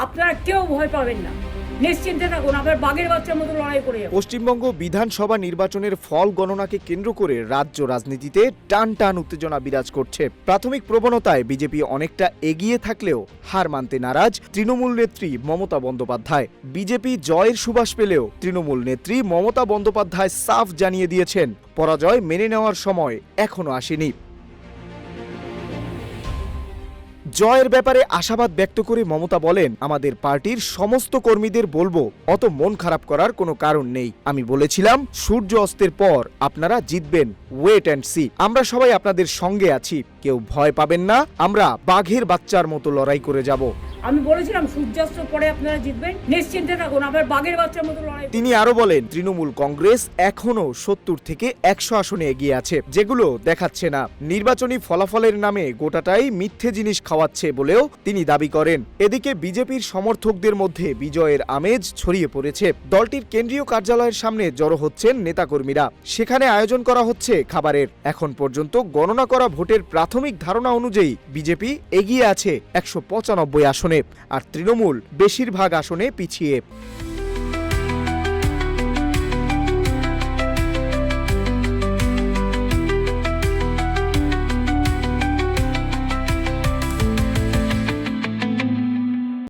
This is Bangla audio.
আপনারা কেউ ভয় পাবেন না, নিশ্চিন্তে থাকুন, আবার বাঘের বাচ্চার মতো লড়াই করে যাবো। পশ্চিমবঙ্গ বিধানসভা নির্বাচনের ফল গণনাকে কেন্দ্র করে রাজ্য রাজনীতিতে টান টান উত্তেজনা বিরাজ করছে। প্রাথমিক প্রবণতায় বিজেপি অনেকটা এগিয়ে থাকলেও হার মানতে নারাজ তৃণমূল নেত্রী মমতা বন্দ্যোপাধ্যায়। বিজেপি জয়ের সুবাস পেলেও তৃণমূল নেত্রী মমতা বন্দ্যোপাধ্যায় সাফ জানিয়ে দিয়েছেন, পরাজয় মেনে নেওয়ার সময় এখনো আসেনি। জয়ের ব্যাপারে আশাবাদ ব্যক্ত করে মমতা বলেন, আমাদের পার্টির সমস্ত কর্মীদের বলবো, অত মন খারাপ করার কোনো কারণ নেই। আমি বলেছিলাম সূর্য অস্তের পর আপনারা জিতবেন, ওয়েট অ্যান্ড সি। আমরা সবাই আপনাদের সঙ্গে আছি, কেউ ভয় পাবেন না, আমরা বাঘের বাচ্চার মতো লড়াই করে যাব। আমি বলেছিলাম সূর্যাস্ত পরে আপনারা জিতবেন, নিশ্চিন্তে থাকুন, আবার বাঘের বাচ্চার মতো লড়াই। তিনি আরো বলেন, তৃণমূল কংগ্রেস এখনো 70 থেকে 100 আসনে এগিয়ে আছে, যেগুলো দেখাচ্ছে না। নির্বাচনী ফলাফলের নামে গোটাটাই মিথ্যে জিনিস খাওয়াচ্ছে বলেও তিনি দাবি করেন। এদিকে বিজেপির সমর্থকদের মধ্যে বিজয়ের আমেজ ছড়িয়ে পড়েছে। দলটির কেন্দ্রীয় কার্যালয়ের সামনে জড়ো হচ্ছেন নেতাকর্মীরা। সেখানে আয়োজন করা হচ্ছে খাবারের। এখন পর্যন্ত গণনা করা ভোটের প্রাথমিক ধারণা অনুযায়ী বিজেপি এগিয়ে আছে 195 আসনে, আর তৃণমূল বেশিরভাগ আসনে পিছিয়ে।